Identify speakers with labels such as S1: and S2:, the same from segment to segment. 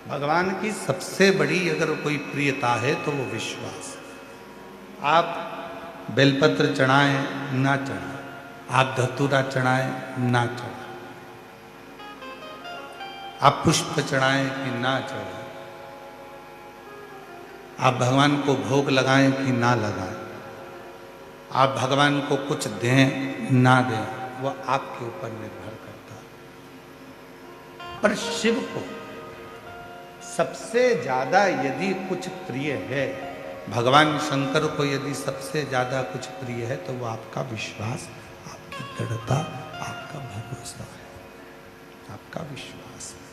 S1: भगवान की सबसे बड़ी अगर कोई प्रियता है तो वो विश्वास। आप बेलपत्र चढ़ाएं ना चढ़ाएं, आप धतूरा चढ़ाएं ना चढ़ाएं, आप पुष्प चढ़ाएं कि ना चढ़ाएं, आप भगवान को भोग लगाएं कि ना लगाएं, आप भगवान को कुछ दें ना दें, वह आपके ऊपर निर्भर करता है। पर शिव को सबसे ज्यादा यदि कुछ प्रिय है, भगवान शंकर को यदि सबसे ज्यादा कुछ प्रिय है तो वो आपका विश्वास, आपकी दृढ़ता, आपका भरोसा है, आपका विश्वास है।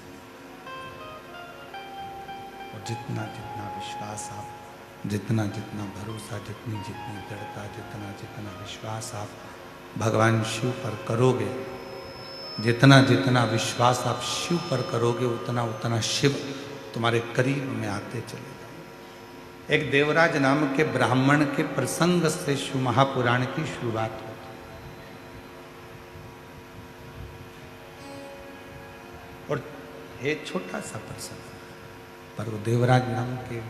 S1: और जितना जितना विश्वास आप, जितना जितना भरोसा, जितनी जितनी दृढ़ता, जितना जितना विश्वास आप भगवान शिव पर करोगे, जितना जितना विश्वास आप शिव पर करोगे, उतना उतना शिव तुम्हारे करीब में आते चले जाएंगे। एक देवराज नाम के ब्राह्मण के प्रसंग से शिव महापुराण की शुरुआत होती और ये छोटा सा प्रसंग, पर वो देवराज नाम के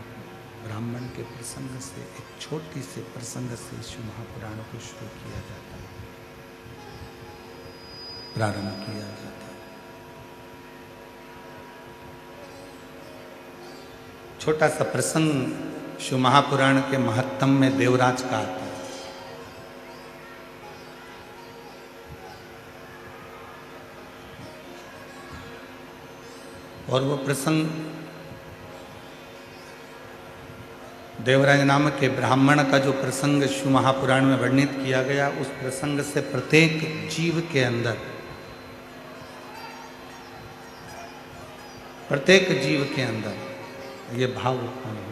S1: ब्राह्मण के प्रसंग से, एक छोटी से प्रसंग से शिव महापुराण को शुरू किया जाता है, प्रारंभ किया जाता है। छोटा सा प्रसंग शिव महापुराण के महत्तम में देवराज का आता है। और वो प्रसंग देवराज नाम के ब्राह्मण का जो प्रसंग शिव महापुराण में वर्णित किया गया, उस प्रसंग से प्रत्येक जीव के अंदर, प्रत्येक जीव के अंदर ये भाव उत्पन्न हो।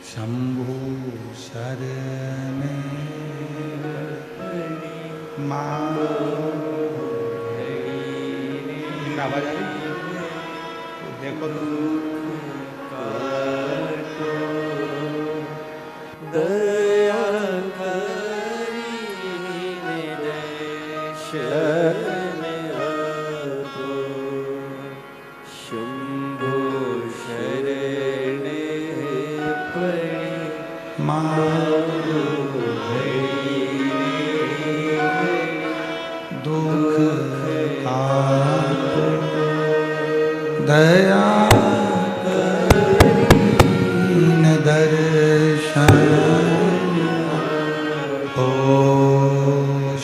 S1: शंभु शरण आवाज आ रही, देखो
S2: दया करी शरण आपो, शंभो शरण पड़ी
S1: दुख दया करीन दर्शन ओ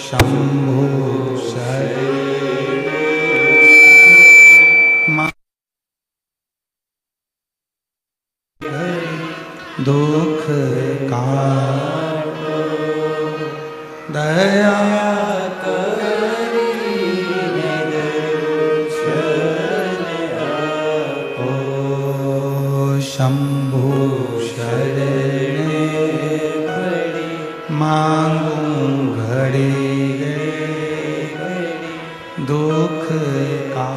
S1: शंभु दुख का दया शंभु शरण मांगू घड़ी दुख का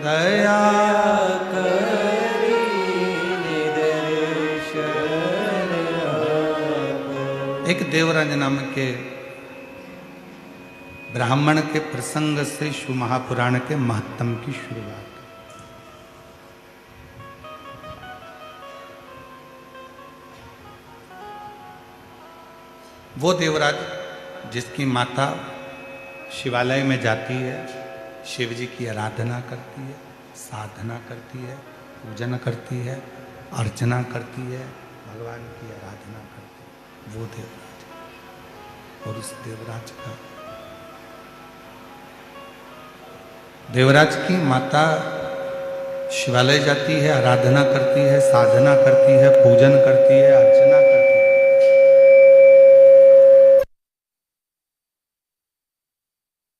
S1: दया एक देवराज नाम के ब्राह्मण के प्रसंग से शिव महापुराण के महत्तम की शुरुआत। वो देवराज जिसकी माता शिवालय में जाती है, शिव जी की आराधना करती है, साधना करती है, पूजन करती है, अर्चना करती है, भगवान की आराधना करती है, वो देवराज। और उस देवराज की माता शिवालय जाती है, आराधना करती है, साधना करती है, पूजन करती है, अर्चना करती है।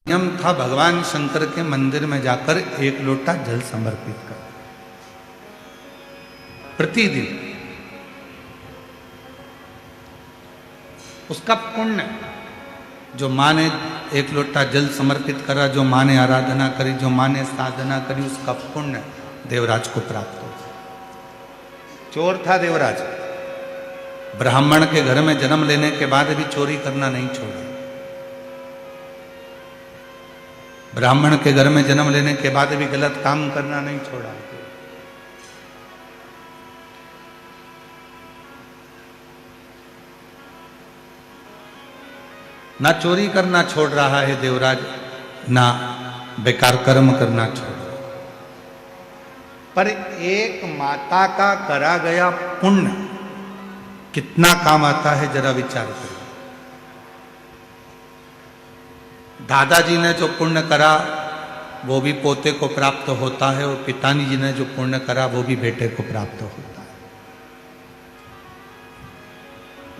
S1: नियम था भगवान शंकर के मंदिर में जाकर एक लोटा जल समर्पित कर प्रतिदिन। उसका पुण्य, जो माँ ने एक लोटा जल समर्पित करा, जो माँ ने आराधना करी, जो माँ ने साधना करी, उसका पुण्य देवराज को प्राप्त हो। चोर था देवराज, ब्राह्मण के घर में जन्म लेने के बाद भी चोरी करना नहीं छोड़ा। ब्राह्मण के घर में जन्म लेने के बाद भी गलत काम करना नहीं छोड़ा। ना चोरी करना छोड़ रहा है देवराज, ना बेकार कर्म करना छोड़ रहा। पर एक माता का करा गया पुण्य कितना काम आता है, जरा विचार करिए। दादाजी ने जो पुण्य करा वो भी पोते को प्राप्त होता है, और पिताजी ने जो पुण्य करा वो भी बेटे को प्राप्त होता है।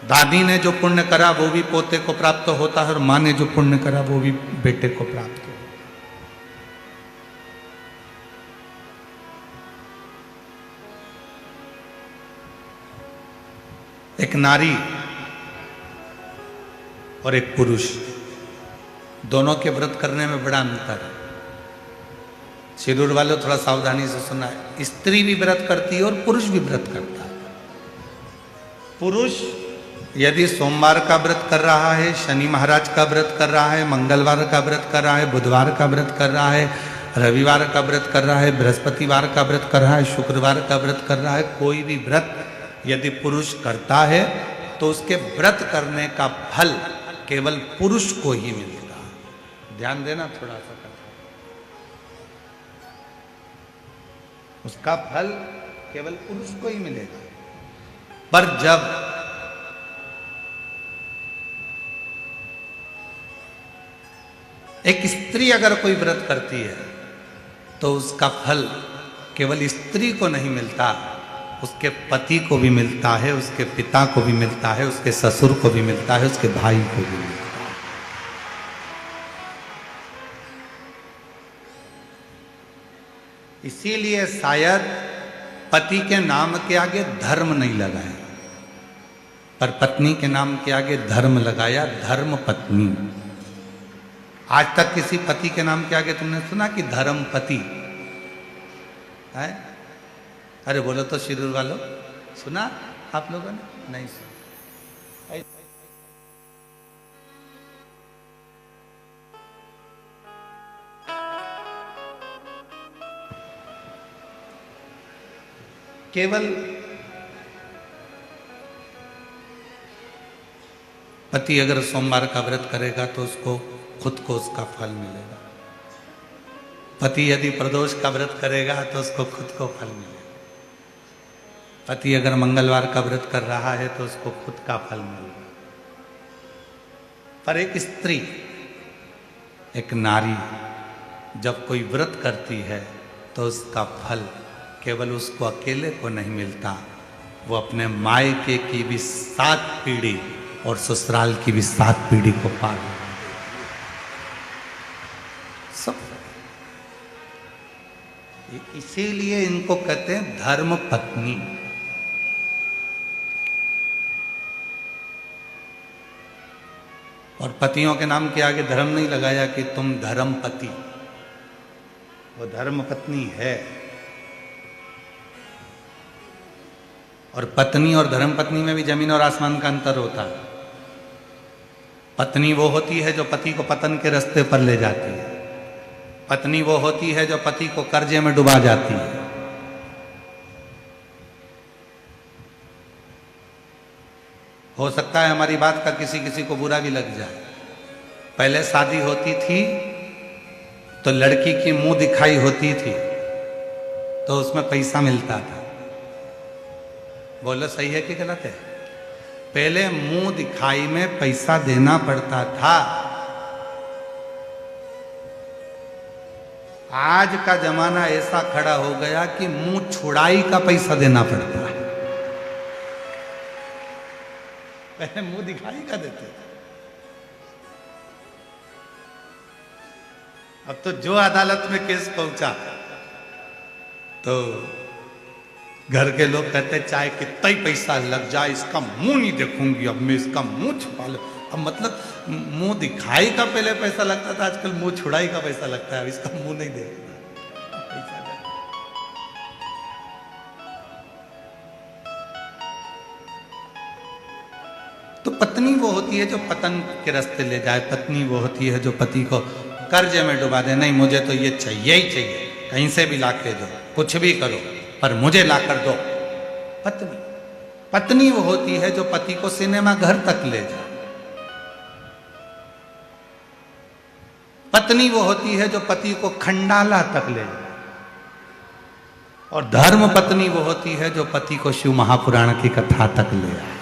S1: दादी ने जो पुण्य करा वो भी पोते को प्राप्त होता है, और माँ ने जो पुण्य करा वो भी बेटे को प्राप्त होता है। एक नारी और एक पुरुष, दोनों के व्रत करने में बड़ा अंतर है। शिरूर वालों थोड़ा सावधानी से सुना है। स्त्री भी व्रत करती है और पुरुष भी व्रत करता है। पुरुष यदि सोमवार का व्रत कर रहा है, शनि महाराज का व्रत कर रहा है, मंगलवार का व्रत कर रहा है, बुधवार का व्रत कर रहा है, रविवार का व्रत कर रहा है, बृहस्पतिवार का व्रत कर रहा है, शुक्रवार का व्रत कर रहा है, कोई भी व्रत यदि पुरुष करता है तो उसके व्रत करने का फल केवल पुरुष को ही मिलेगा। ध्यान देना थोड़ा सा कथा, उसका फल केवल पुरुष को ही मिलेगा। पर जब एक स्त्री अगर कोई व्रत करती है तो उसका फल केवल स्त्री को नहीं मिलता, उसके पति को भी मिलता है, उसके पिता को भी मिलता है, उसके ससुर को भी मिलता है, उसके भाई को भी मिलता है। इसीलिए शायद पति के नाम के आगे धर्म नहीं लगाया, पर पत्नी के नाम के आगे धर्म लगाया, धर्म पत्नी। आज तक किसी पति के नाम के आगे तुमने सुना कि धर्म पति है? अरे बोलो तो शिरूर वालों, सुना आप लोगों ने? नहीं सुना। केवल पति अगर सोमवार का व्रत करेगा तो उसको खुद को उसका फल मिलेगा। पति यदि प्रदोष का व्रत करेगा तो उसको खुद को फल मिलेगा। पति अगर मंगलवार का व्रत कर रहा है तो उसको खुद का फल मिलेगा। पर एक स्त्री, एक नारी जब कोई व्रत करती है तो उसका फल केवल उसको अकेले को नहीं मिलता, वो अपने मायके की भी 7 पीढ़ी और ससुराल की भी 7 पीढ़ी को पार सब। इसीलिए इनको कहते हैं धर्म पत्नी। और पतियों के नाम के आगे धर्म नहीं लगाया कि तुम धर्म पति, वो धर्म पत्नी है। और पत्नी और धर्म पत्नी में भी जमीन और आसमान का अंतर होता है। पत्नी वो होती है जो पति को पतन के रास्ते पर ले जाती है। पत्नी वो होती है जो पति को कर्जे में डुबा जाती है। हो सकता है हमारी बात का किसी किसी को बुरा भी लग जाए। पहले शादी होती थी तो लड़की की मुंह दिखाई होती थी तो उसमें पैसा मिलता था। बोलो सही है कि गलत है? पहले मुंह दिखाई में पैसा देना पड़ता था। आज का जमाना ऐसा खड़ा हो गया कि मुंह छुड़ाई का पैसा देना पड़ता है। पहले मुंह दिखाई का देते थे, अब तो जो अदालत में केस पहुंचा तो घर के लोग कहते चाहे कितना ही पैसा लग जाए इसका मुंह नहीं देखूंगी, अब मैं इसका मुंह छुपा लूं। अब मतलब मुंह दिखाई का पहले पैसा लगता था, आजकल मुंह छुड़ाई का पैसा लगता है। अब इसका मुंह नहीं देखना। तो पत्नी वो होती है जो पतन के रास्ते ले जाए, पत्नी वो होती है जो पति को कर्जे में डुबा दे। नहीं, मुझे तो ये चाहिए ही चाहिए, कहीं से भी ला के दो, कुछ भी करो, पर मुझे ला कर दो। पत्नी पत्नी वो होती है जो पति को सिनेमा घर तक ले जाए। पत्नी वो होती है जो पति को खंडाला तक ले जाए। और धर्म पत्नी वो होती है जो पति को शिव महापुराण की कथा तक ले आए।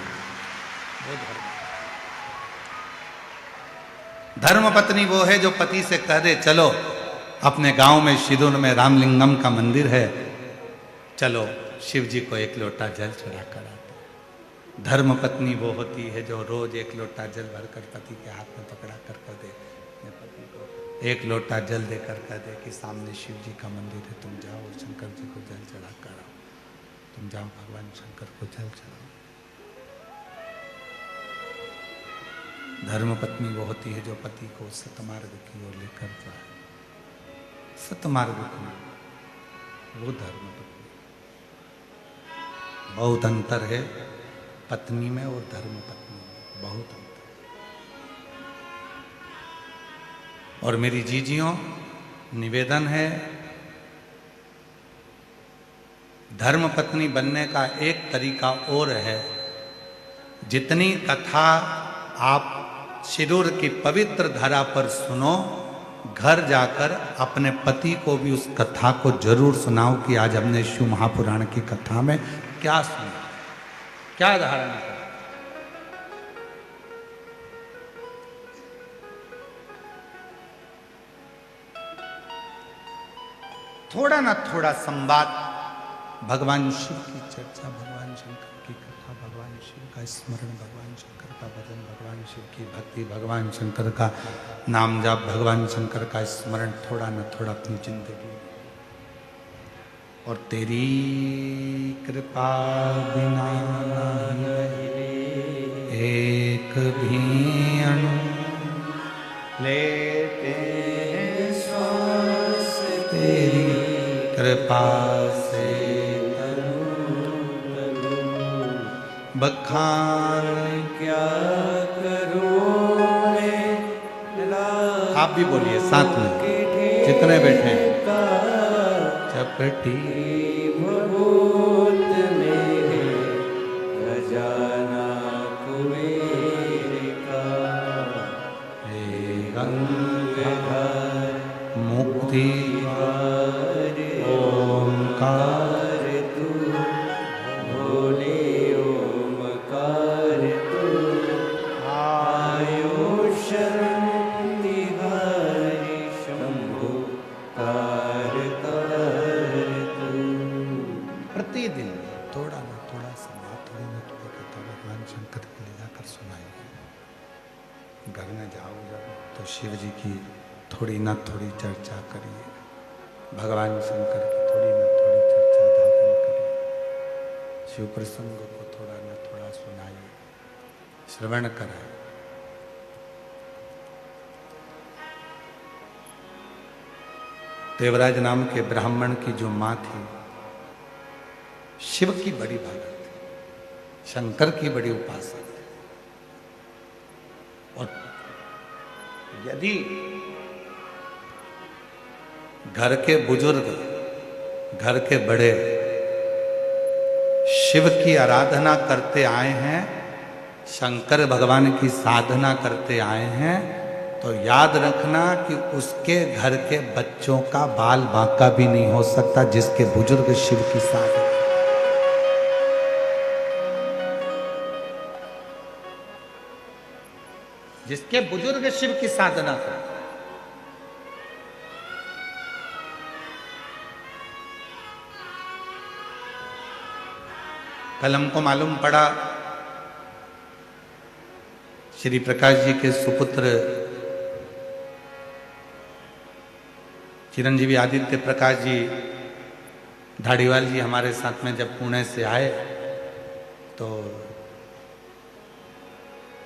S1: धर्म पत्नी वो है जो पति से कह दे, चलो अपने गांव में शिदूर में रामलिंगम का मंदिर है, चलो शिव जी को एक लोटा जल चढ़ा कर आते। धर्म पत्नी वो होती है जो रोज एक लोटा जल भरकर पति के हाथ में पकड़ा कर दे, अपने पति को एक लोटा जल देकर कह दे कि सामने शिव जी का मंदिर है, तुम जाओ शंकर जी को जल चढ़ा कर आओ, तुम जाओ भगवान शंकर को जल चढ़ाओ। धर्म पत्नी वो होती है जो पति को सतमार्ग की ओर लेकर जाए। सतमार्ग की वो धर्म पत्नी। बहुत अंतर है पत्नी में और धर्म पत्नी में, बहुत अंतर। और मेरी जीजियों, निवेदन है, धर्म पत्नी बनने का एक तरीका और है। जितनी कथा आप शिरूर की पवित्र धरा पर सुनो, घर जाकर अपने पति को भी उस कथा को जरूर सुनाओ कि आज हमने शिव महापुराण की कथा में क्या सुना, क्या धारण किया। थोड़ा ना थोड़ा संवाद, भगवान शिव की चर्चा, भगवान शंकर की कथा, भगवान शिव का स्मरण, भगवान शंकर का भजन, भगवान शिव की भक्ति, भगवान शंकर का नाम जाप, भगवान शंकर का स्मरण थोड़ा ना थोड़ा अपनी जिंदगी। और तेरी कृपा बिना एक भी अणु लेते श्वास, तेरी कृपा से बखान
S2: क्या करूं मैं।
S1: आप भी बोलिए साथ में, जितने बैठे हैं। चपटी
S2: भूत मेरे खजाना कुबेर का, गंगाधर
S1: मुक्ति ओमकार
S2: तू, भोले ओमकार तू, आयो शरण तिहारी शंभु कार तू।
S1: प्रतिदिन थोड़ा ना थोड़ा संवाद, थोड़ी ना थोड़ी कथा भगवान शंकर की ले जाकर सुनाइए। घर में जाओ जब तो शिव जी की थोड़ी ना थोड़ी चर्चा करिए, भगवान शंकर की थोड़ी ना थोड़ी चर्चा धारण करिए, शिव प्रसंग को थोड़ा ना थोड़ा सुनाइए, श्रवण कराए। देवराज नाम के ब्राह्मण की जो माँ थी, शिव की बड़ी भगत थी, शंकर की बड़ी उपासक थी। और यदि घर के बुजुर्ग, घर के बड़े शिव की आराधना करते आए हैं, शंकर भगवान की साधना करते आए हैं, तो याद रखना कि उसके घर के बच्चों का बाल बांका भी नहीं हो सकता जिसके बुजुर्ग शिव की साधना। जिसके बुजुर्ग शिव की साधना करते। कल हमको मालूम पड़ा श्री प्रकाश जी के सुपुत्र चिरंजीवी आदित्य प्रकाश जी धाड़ीवाल जी हमारे साथ में जब पुणे से आए तो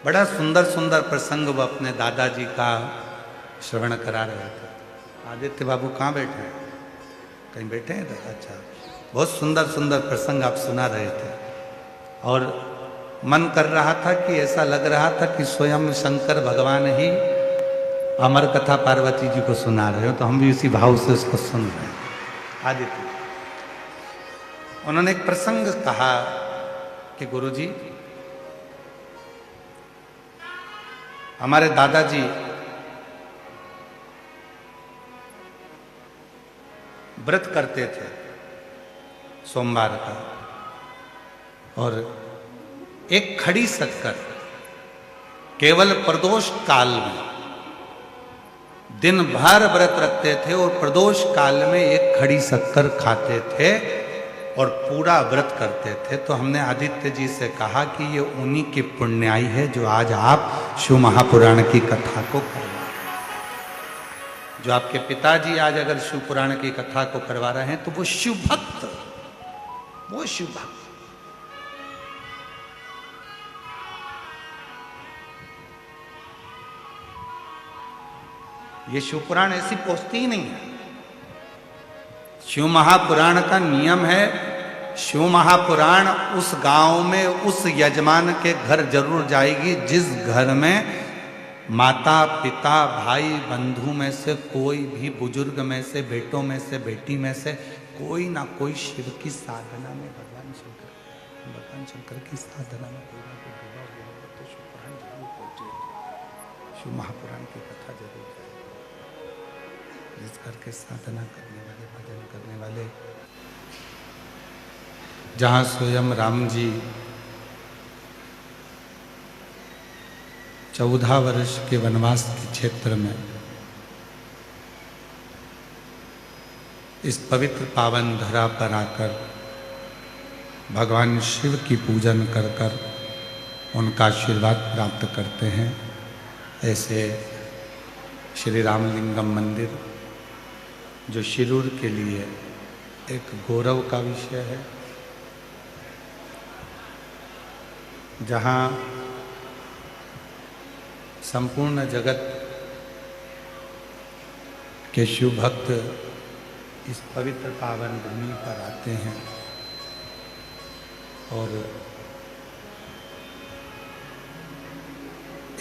S1: बड़ा सुंदर सुंदर प्रसंग वो अपने दादाजी का श्रवण करा रहे थे। आदित्य बाबू कहाँ बैठे हैं? कहीं बैठे हैं? अच्छा, बहुत सुंदर सुंदर प्रसंग आप सुना रहे थे। और मन कर रहा था कि ऐसा लग रहा था कि स्वयं शंकर भगवान ही अमर कथा पार्वती जी को सुना रहे हो, तो हम भी उसी भाव से उसको सुन रहे हैं। आदित्य उन्होंने एक प्रसंग कहा कि गुरुजी, हमारे दादाजी व्रत करते थे सोमवार का, और एक खड़ी शक्कर केवल प्रदोष काल में दिन भर व्रत रखते थे और प्रदोष काल में एक खड़ी शक्कर खाते थे और पूरा व्रत करते थे। तो हमने आदित्य जी से कहा कि ये उन्हीं की पुण्याई है जो आज आप शिव महापुराण की कथा को करवा रहे हैं। जो आपके पिताजी आज अगर शिव पुराण की कथा को करवा रहे हैं तो वो शिव भक्त, वो शिव भक्त। ये शिव पुराण ऐसी पोस्ती ही नहीं है। शिव महापुराण का नियम है, शिव महापुराण उस गांव में उस यजमान के घर जरूर जाएगी जिस घर में माता पिता भाई बंधु में से कोई भी, बुजुर्ग में से, बेटों में से, बेटी में से कोई ना कोई शिव की साधना में, भगवान शंकर की साधना में कोई ना कोई डूबा हुआ होगा, तो शिव पुराण जरूर पहुंचेगा, शिव महापुराण की कथा जरूर जाएगी। जिस घर के साधना करने वाले, भजन करने वाले, जहां स्वयं राम जी 14 वर्ष के वनवास के क्षेत्र में इस पवित्र पावन धरा पर आकर भगवान शिव की पूजन कर कर उनका आशीर्वाद प्राप्त करते हैं, ऐसे श्री रामलिंगम मंदिर जो शिरूर के लिए एक गौरव का विषय है, जहाँ संपूर्ण जगत के शिव भक्त इस पवित्र पावन भूमि पर आते हैं और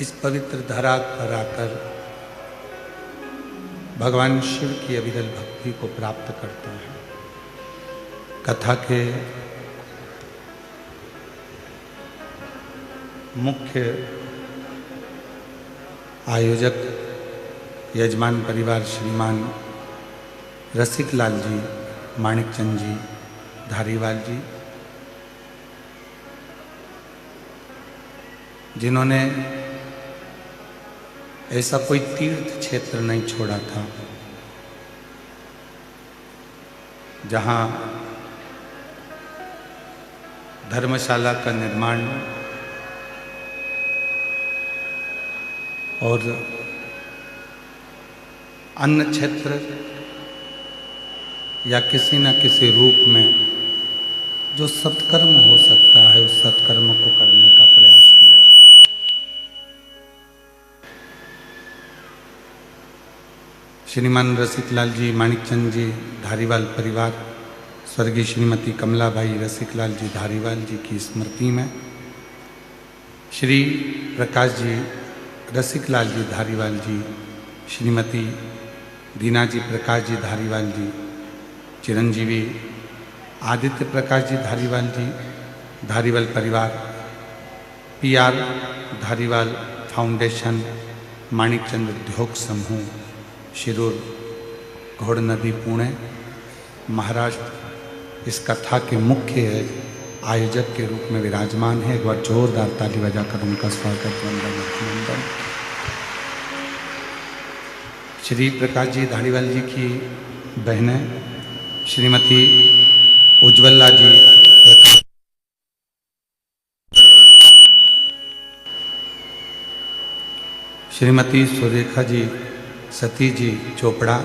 S1: इस पवित्र धरा पर आकर भगवान शिव की अविरल भक्ति को प्राप्त करते हैं। कथा के मुख्य आयोजक यजमान परिवार श्रीमान रसिकलाल जी, माणिकचंद जी, धारीवाल जी, जिन्होंने ऐसा कोई तीर्थ क्षेत्र नहीं छोड़ा था जहां धर्मशाला का निर्माण और अन्य क्षेत्र या किसी न किसी रूप में जो सत्कर्म हो सकता है उस सत्कर्म को करने का प्रयास किया। श्रीमान रसिकलाल जी, माणिकचंद जी, धारीवाल परिवार स्वर्गीय श्रीमती कमलाबाई रसिकलाल जी धारीवाल जी की स्मृति में श्री प्रकाश जी रसिकलाल जी धारीवाल जी, श्रीमती दीना जी प्रकाश जी धारीवाल जी, चिरंजीवी आदित्य प्रकाश जी धारीवाल जी, धारीवाल परिवार, PR धारीवाल फाउंडेशन, माणिकचंद उद्योग समूह, शिरूर, घोड़ नदी, पुणे, महाराष्ट्र इस कथा के मुख्य आयोजक के रूप में विराजमान है। एक बार जोरदार ताली बजाकर उनका स्वागत, वंदन, अभिनंदन। श्री प्रकाश जी धारीवाल जी की बहनें श्रीमती उज्ज्वला जी, श्रीमती सुरेखा जी, सती जी चोपड़ा,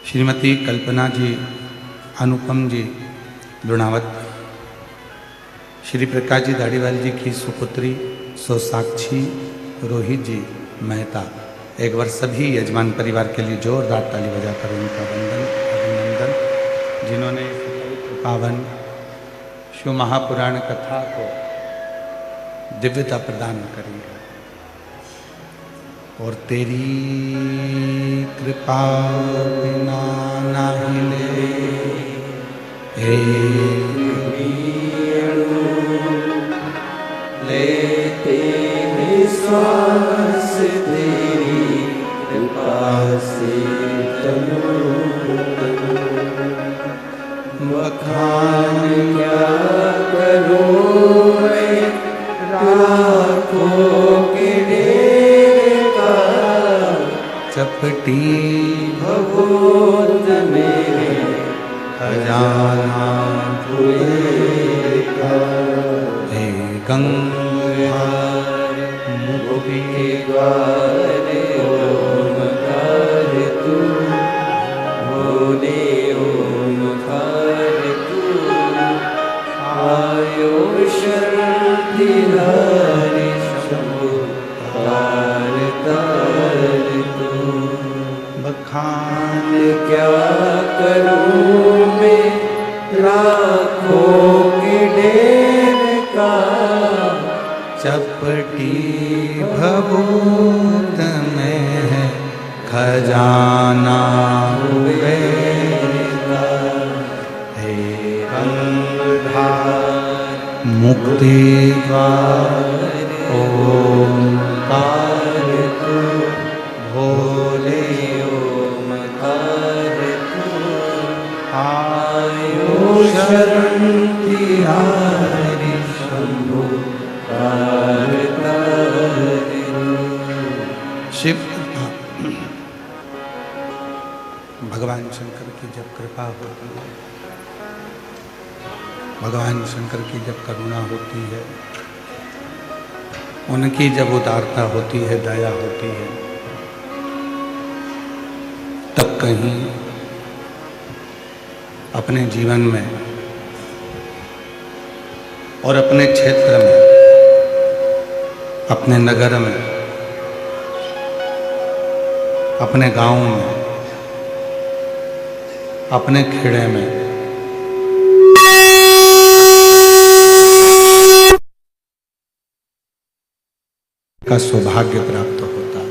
S1: श्रीमती कल्पना जी, अनुपम जी लुणावत, श्री प्रकाश जी धारीवाल जी की सुपुत्री सोसाक्षी रोहित जी मेहता। एक बार सभी यजमान परिवार के लिए जोरदार ताली बजाकर उनका वंदन, अभिनंदन, जिन्होंने इस पवित्र पावन शिव महापुराण कथा को दिव्यता प्रदान करेगा। और तेरी कृपा बिना ना हिले
S2: लेते हैं श्वास तेरी कृपा से तनु बखान क्या करूं मैं राखों के ढेर का
S1: चपटी
S2: भगोद मेरे
S1: खजाना
S2: हुएगा
S1: हे गंगा
S2: मुक्ति के द्वार ओमकार तू भोले ओमकार तू आयो शरण तिहारे शंभो तार तार तू
S1: बखान
S2: क्या करूं मैं राखों के ढेर का
S1: चपटी भभूत में है खजाना हुएगा हे गंगाधार मुक्ति द्वार ओमकार तू भोले
S2: ओमकार तू
S1: आयो
S2: शरण तिहारी शंभो तार तार
S1: शिव भगवान शंकर की जब कृपा होती है, भगवान शंकर की जब करुणा होती है, उनकी जब उदारता होती है, दया होती है, तब कहीं अपने जीवन में और अपने क्षेत्र में, अपने नगर में, अपने गांव में, अपने खेड़े में का सौभाग्य प्राप्त होता है।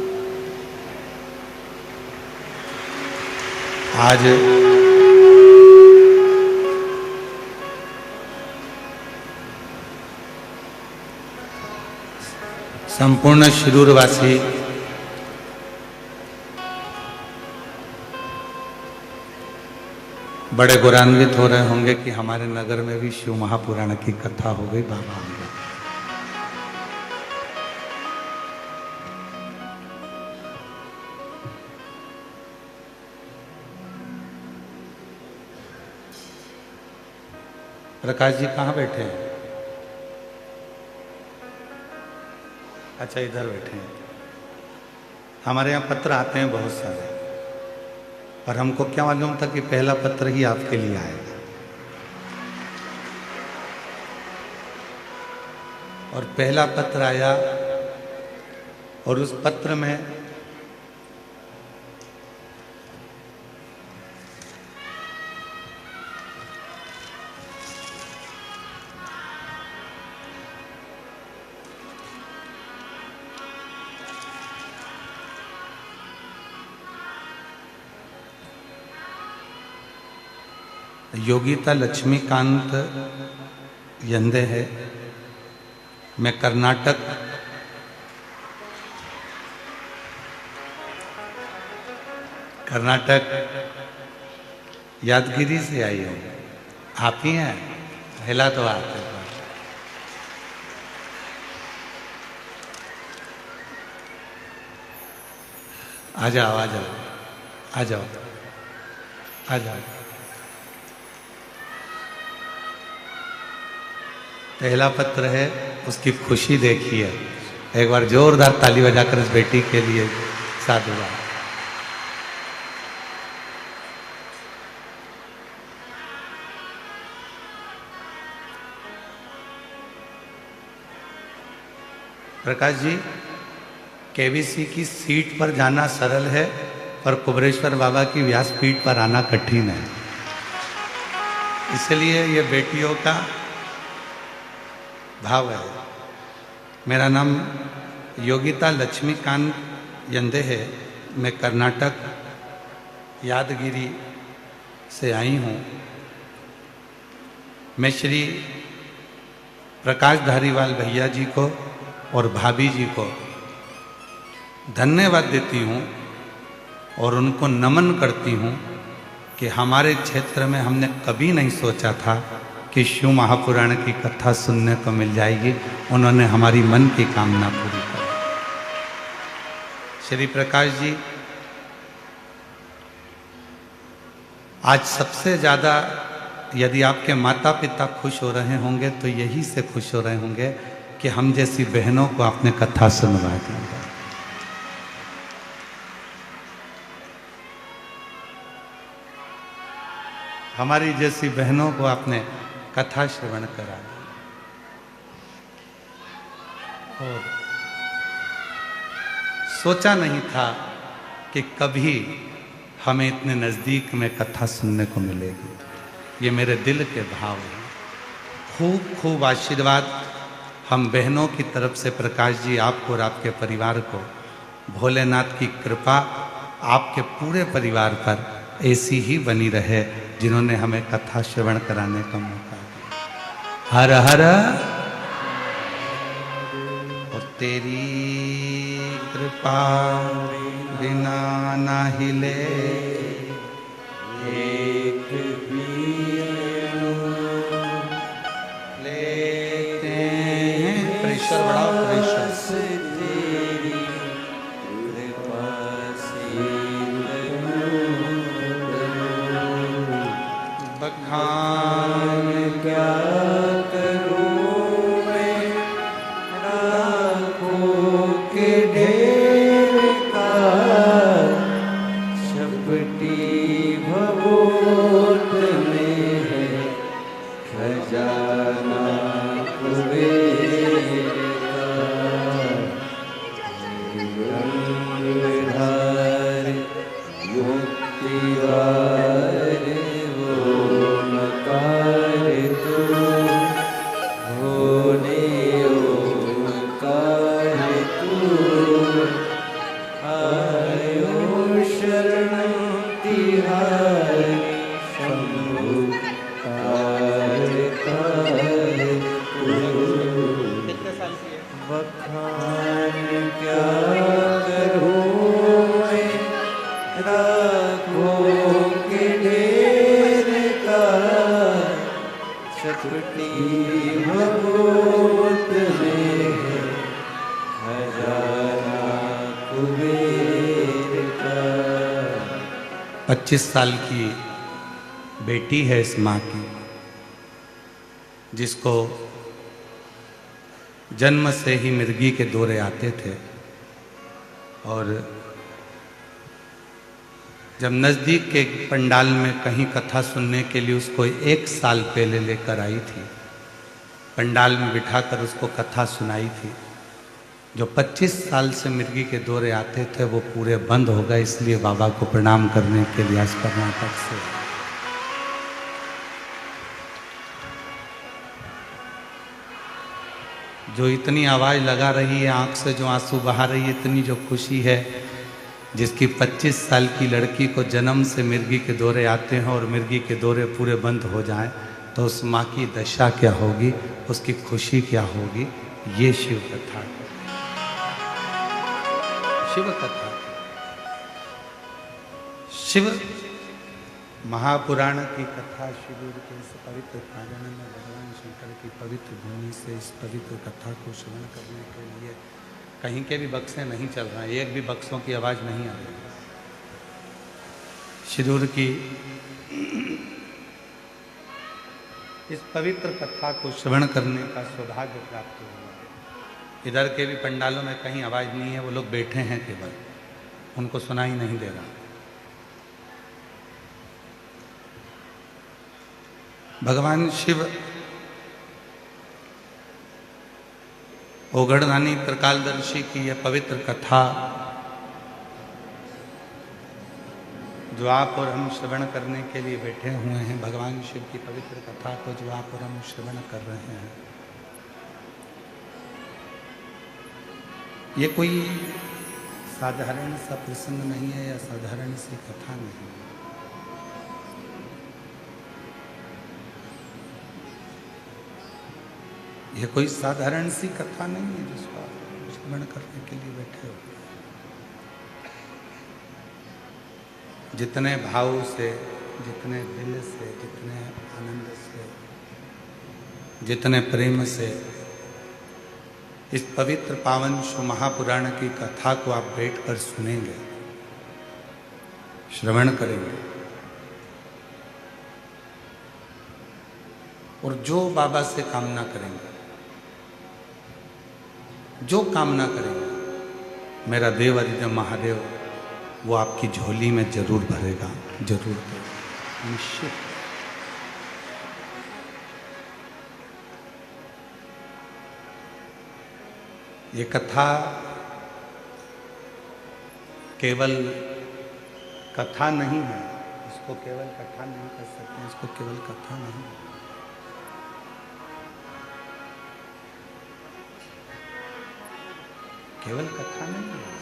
S1: आज संपूर्ण शिरूरवासी बड़े गौरवान्वित हो रहे होंगे कि हमारे नगर में भी शिव महापुराण की कथा हो गई। बाबा आ गए। प्रकाश जी कहाँ बैठे हैं? अच्छा, इधर बैठे हैं। हमारे यहाँ पत्र आते हैं बहुत सारे, पर हमको क्या मालूम था कि पहला पत्र ही आपके लिए आएगा। और पहला पत्र आया और उस पत्र में योगिता लक्ष्मीकांत यंदे है। मैं कर्नाटक यादगिरी से आई हूँ। आप ही हैं? हिला तो आते हैं। आ जाओ आ जाओ आ जाओ आ जाओ। पहला पत्र है, उसकी खुशी देखिए। एक बार जोरदार ताली बजाकर इस बेटी के लिए साधुवाद। प्रकाश जी, केबीसी की सीट पर जाना सरल है, पर कुबरेश्वर बाबा की व्यासपीठ पर आना कठिन है। इसलिए ये बेटियों का भाव है मेरा नाम योगिता लक्ष्मीकांत यंदे है। मैं कर्नाटक यादगिरी से आई हूँ। मैं श्री प्रकाश धारीवाल भैया जी को और भाभी जी को धन्यवाद देती हूँ और उनको नमन करती हूँ कि हमारे क्षेत्र में हमने कभी नहीं सोचा था कि शिव महापुराण की कथा सुनने को मिल जाएगी। उन्होंने हमारी मन की कामना पूरी कर। श्री प्रकाश जी, आज सबसे ज़्यादा यदि आपके माता पिता खुश हो रहे होंगे तो यही से खुश हो रहे होंगे कि हम जैसी बहनों को आपने कथा सुनवा दी। हमारी जैसी बहनों को आपने कथा श्रवण करा दी। और सोचा नहीं था कि कभी हमें इतने नज़दीक में कथा सुनने को मिलेगी। ये मेरे दिल के भाव हैं। खूब खूब आशीर्वाद हम बहनों की तरफ से प्रकाश जी आपको और आपके परिवार को, भोलेनाथ की कृपा आपके पूरे परिवार पर ऐसी ही बनी रहे जिन्होंने हमें कथा श्रवण कराने का मौका दिया। हर हर। और तेरी कृपा बिना ना हिले
S2: एक भी
S1: लेते हैं। प्रेशर बढ़ाओ, प्रेशर।
S2: तेरी कृपा से
S1: बखान
S2: क्या करूं मैं राखों के ढेर का, छपटी भगोट में है खजाना कुबेर का। रंगधार मुक्तिदार ओंकार तू, होने ओंकार तू, आयो शरण तिहारी शंभु कार कार तू। बखान क्या करूं मैं राखों के ढेर का, छपटी भगोट में है खजाना कुबेर का।
S1: 25 साल की बेटी है इस माँ की, जिसको जन्म से ही मिर्गी के दौरे आते थे। और जब नज़दीक के पंडाल में कहीं कथा सुनने के लिए उसको 1 साल पहले लेकर आई थी, पंडाल में बिठाकर उसको कथा सुनाई थी। जो 25 साल से मिर्गी के दौरे आते थे वो पूरे बंद हो गए। इसलिए बाबा को प्रणाम करने के लिए आज कर्नाटक से जो इतनी आवाज़ लगा रही है, आंख से जो आंसू बहा रही है, इतनी जो खुशी है, जिसकी 25 साल की लड़की को जन्म से मिर्गी के दौरे आते हैं और मिर्गी के दौरे पूरे बंद हो जाएं तो उस माँ की दशा क्या होगी, उसकी खुशी क्या होगी। ये शिव कथा, शिव कथा, शिव महापुराण की कथा। शिविर के इस पवित्र प्रांगण में भगवान शंकर की पवित्र भूमि से इस पवित्र कथा को श्रवण करने के लिए कहीं के भी बक्से नहीं चल रहे हैं, एक भी बक्सों की आवाज़ नहीं आ रही। शिरूर की इस पवित्र कथा को श्रवण करने का सौभाग्य प्राप्त हुआ। इधर के भी पंडालों में कहीं आवाज़ नहीं है, वो लोग बैठे हैं केवल, उनको सुनाई नहीं दे रहा। भगवान शिव ओगढ़दानी त्रिकालदर्शी की यह पवित्र कथा जो आप और हम श्रवण करने के लिए बैठे हुए हैं, भगवान शिव की पवित्र कथा को जो आप और हम श्रवण कर रहे हैं, ये कोई साधारण सा प्रसंग नहीं है या साधारण सी कथा नहीं है। ये कोई साधारण सी कथा नहीं है जिसको आप श्रवण करने के लिए बैठे हो। जितने भाव से, जितने दिल से, जितने आनंद से, जितने प्रेम से इस पवित्र पावन शिव महापुराण की कथा को आप बैठकर सुनेंगे, श्रवण करेंगे, और जो बाबा से कामना करेंगे, जो कामना करेंगे, मेरा देव अधिदेव महादेव वो आपकी झोली में जरूर भरेगा, जरूर भरेगा, निश्चित। ये कथा केवल कथा नहीं है, इसको केवल कथा नहीं कर सकते, इसको केवल कथा नहीं, केवल कथा नहीं है।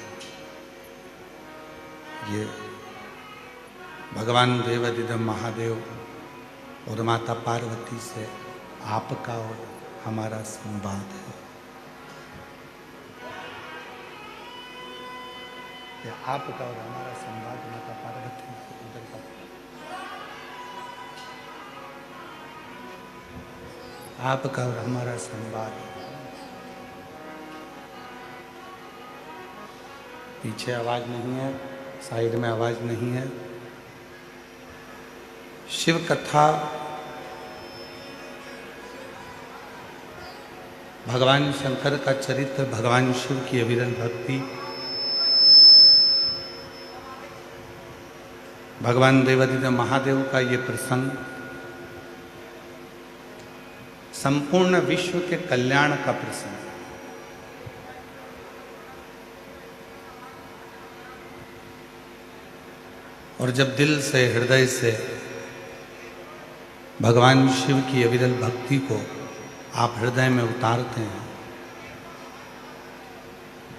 S1: ये भगवान देवाधिदेव महादेव और माता पार्वती से आपका और हमारा संवाद है। या आपका और हमारा संवाद माता पार्वती से उधर का, आपका और हमारा संवाद। पीछे आवाज नहीं है, साइड में आवाज नहीं है। शिव कथा भगवान शंकर का चरित्र, भगवान शिव की अविरल भक्ति, भगवान देवाधिदेव महादेव का ये प्रसंग संपूर्ण विश्व के कल्याण का प्रसंग है। और जब दिल से, हृदय से भगवान शिव की अविरल भक्ति को आप हृदय में उतारते हैं,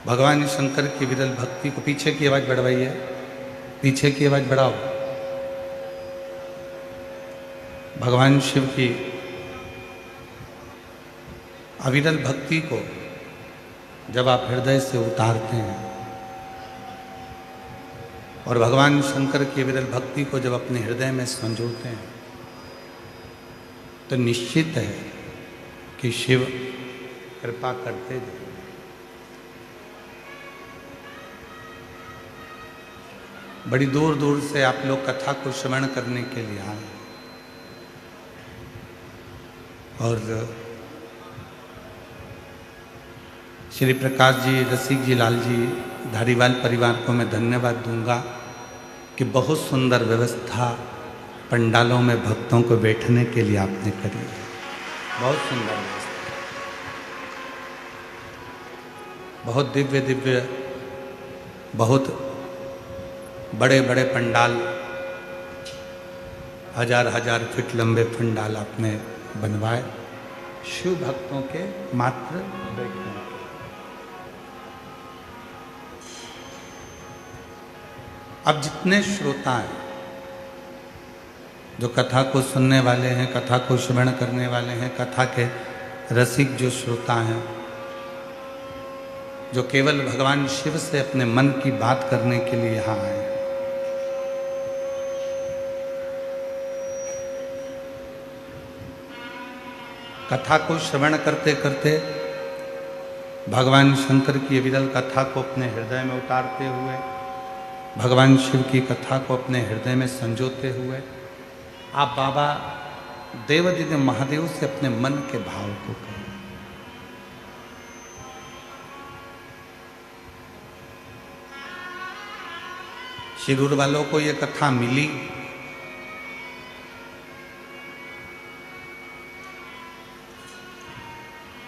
S1: भगवान शंकर की विरल भक्ति को, पीछे की आवाज बढ़वाइए, पीछे की आवाज बढ़ाओ, भगवान शिव की अविरल भक्ति को जब आप हृदय से उतारते हैं और भगवान शंकर की विरल भक्ति को जब अपने हृदय में संजोते हैं, तो निश्चित है कि शिव कृपा करते जाएंगे। बड़ी दूर दूर से आप लोग कथा को श्रवण करने के लिए आए, और श्री प्रकाश जी, रसिक जी, लाल जी, धारीवाल परिवार को मैं धन्यवाद दूंगा कि बहुत सुंदर व्यवस्था पंडालों में भक्तों को बैठने के लिए आपने करी। बहुत सुंदर व्यवस्था, बहुत दिव्य दिव्य, बहुत बड़े बड़े पंडाल, हजार हजार फीट लंबे पंडाल आपने बनवाए शिव भक्तों के मात्र बैठने के। अब जितने श्रोता हैं, जो कथा को सुनने वाले हैं, कथा को श्रवण करने वाले हैं, कथा के रसिक जो श्रोता हैं, जो केवल भगवान शिव से अपने मन की बात करने के लिए यहाँ आए हैं, कथा को श्रवण करते करते भगवान शंकर की अविरल कथा को अपने हृदय में उतारते हुए, भगवान शिव की कथा को अपने हृदय में संजोते हुए, आप बाबा देवाधिदेव महादेव से अपने मन के भाव को करें। शिरूर वालों को ये कथा मिली,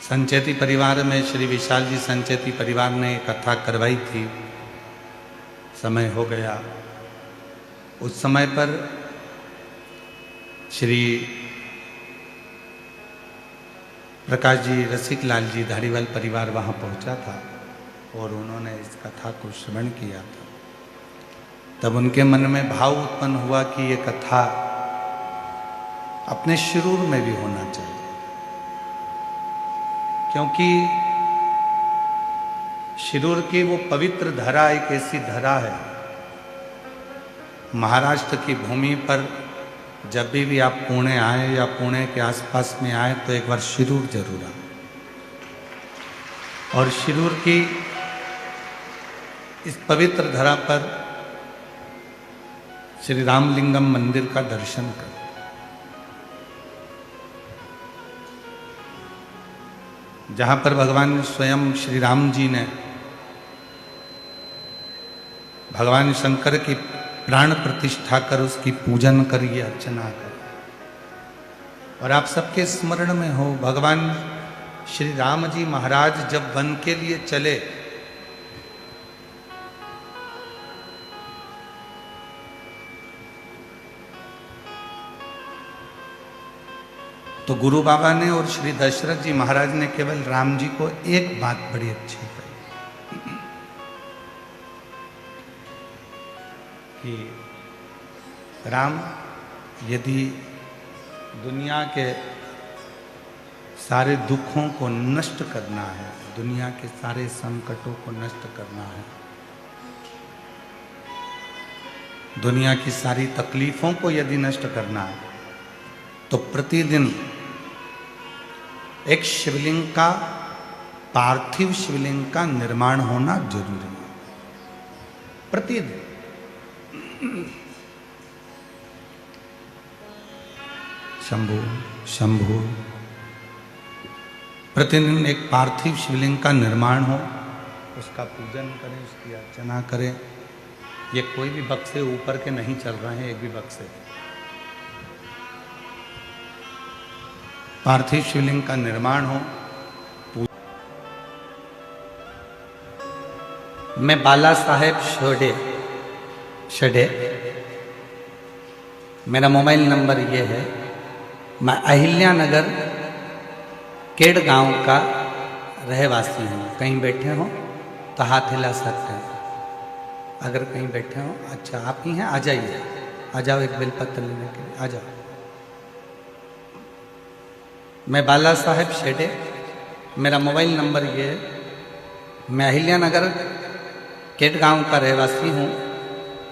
S1: संचेती परिवार में श्री विशाल जी संचेती परिवार ने कथा करवाई थी, समय हो गया। उस समय पर श्री प्रकाश जी, रसिक लाल जी, धारीवाल परिवार वहाँ पहुँचा था। और उन्होंने इस कथा को श्रवण किया था, तब उनके मन में भाव उत्पन्न हुआ कि ये कथा अपने शिरूर में भी होना चाहिए, क्योंकि शिरूर की वो पवित्र धरा एक ऐसी धरा है, महाराष्ट्र की भूमि पर जब भी आप पुणे आए या पुणे के आसपास में आए तो एक बार शिरूर जरूर आए और शिरूर की इस पवित्र धरा पर श्री रामलिंगम मंदिर का दर्शन करें। जहां पर भगवान स्वयं श्री राम जी ने भगवान शंकर की प्राण प्रतिष्ठा कर उसकी पूजन करिए, अर्चना कर। और आप सबके स्मरण में हो, भगवान श्री राम जी महाराज जब वन के लिए चले तो गुरु बाबा ने और श्री दशरथ जी महाराज ने केवल राम जी को एक बात बड़ी अच्छी कही कि राम, यदि दुनिया के सारे दुखों को नष्ट करना है, दुनिया के सारे संकटों को नष्ट करना है, दुनिया की सारी तकलीफों को यदि नष्ट करना है, तो प्रतिदिन एक शिवलिंग का, पार्थिव शिवलिंग का निर्माण होना जरूरी है। प्रतिदिन शंभु शंभु, प्रतिदिन एक पार्थिव शिवलिंग का निर्माण हो, उसका पूजन करें, उसकी अर्चना करें। ये कोई भी बक्से ऊपर के नहीं चल रहे हैं, एक भी बक्से, पार्थिव शिवलिंग का निर्माण हो। मैं बाला साहेब शडे, मेरा मोबाइल नंबर ये है। मैं अहिल्या नगर केड़ गांव का रहवासी हूँ। कहीं बैठे हो तो हाथ हिला सकते हैं, अगर कहीं बैठे हो। अच्छा, आप ही हैं, आ जाइए, आ जाओ एक बेलपत्र लेने के लिए, आ जाओ। मैं बाला साहेब शेडे, मेरा मोबाइल नंबर ये है। मैं अहिल्या नगर केट गांव का रहवासी हूँ।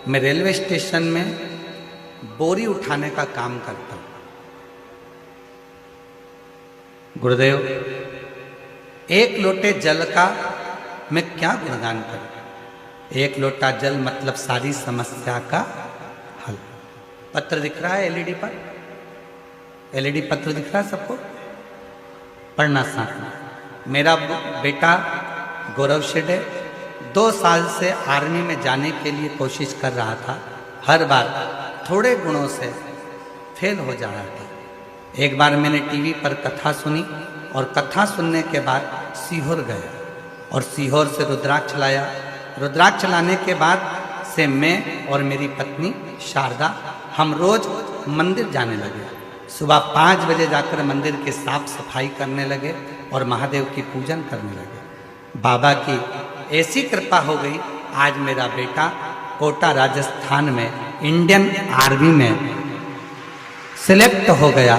S1: मैं रेलवे स्टेशन में बोरी उठाने का काम करता हूँ। गुरुदेव, एक लोटे जल का मैं क्या गुणगान करूं? एक लोटा जल मतलब सारी समस्या का हल। पत्र दिख रहा है एलईडी पर, एलईडी पत्र दिख रहा है सबको, पढ़ना साथ में। मेरा बेटा गौरव शेडे 2 साल से आर्मी में जाने के लिए कोशिश कर रहा था, हर बार थोड़े गुणों से फेल हो जा रहा था। एक बार मैंने टीवी पर कथा सुनी और कथा सुनने के बाद सीहोर गया और सीहोर से रुद्राक्ष लाया। रुद्राक्ष लाने के बाद से मैं और मेरी पत्नी शारदा हम रोज मंदिर जाने लगे। सुबह 5 बजे जाकर मंदिर की साफ सफाई करने लगे और महादेव की पूजन करने लगे। बाबा की ऐसी कृपा हो गई, आज मेरा बेटा कोटा राजस्थान में इंडियन आर्मी में सिलेक्ट हो गया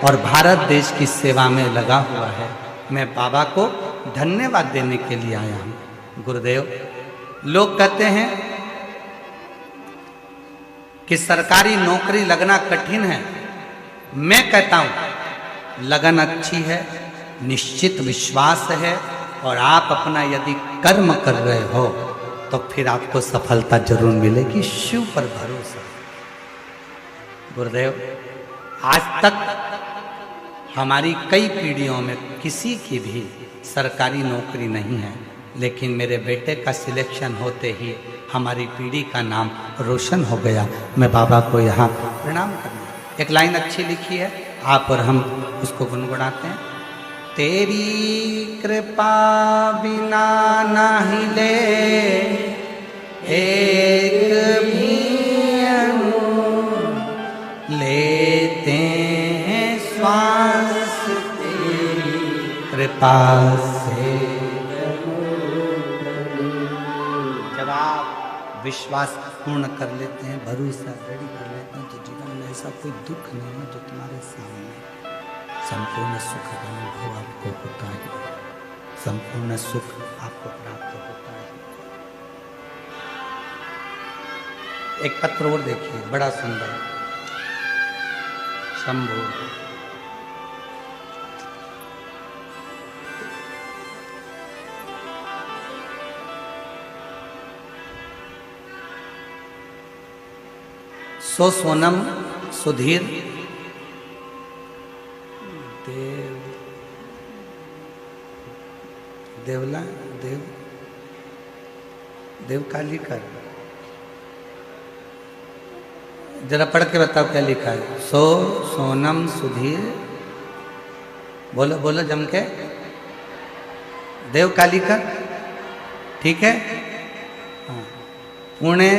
S1: और भारत देश की सेवा में लगा हुआ है। मैं बाबा को धन्यवाद देने के लिए आया हूँ। गुरुदेव, लोग कहते हैं कि सरकारी नौकरी लगना कठिन है। मैं कहता हूँ लगन अच्छी है, निश्चित विश्वास है और आप अपना यदि कर्म कर रहे हो तो फिर आपको सफलता जरूर मिलेगी। शिव पर भरोसा। गुरुदेव, आज तक हमारी कई पीढ़ियों में किसी की भी सरकारी नौकरी नहीं है, लेकिन मेरे बेटे का सिलेक्शन होते ही हमारी पीढ़ी का नाम रोशन हो गया। मैं बाबा को यहाँ प्रणाम करना। एक लाइन अच्छी लिखी है, आप और हम उसको गुनगुनाते हैं। तेरी कृपा बिना नहीं ले एक भी लेते हैं श्वास, तेरी कृपा से विश्वास पूर्ण कर लेते हैं, भरोसा रेडी कर लेते हैं, तो जीवन में ऐसा कोई दुख नहीं है जो तुम्हारे सामने। संपूर्ण सुख का अनुभव आपको होता है, संपूर्ण सुख आपको प्राप्त होता है। एक पत्र और देखिए, बड़ा सुंदर। शंभु सो सोनम सुधीर देवला देव का लिखा है, जरा पढ़ के बताओ क्या लिखा है। सो सोनम सुधीर, बोलो बोलो जम के, देव कालिकर, ठीक है। हाँ, पुणे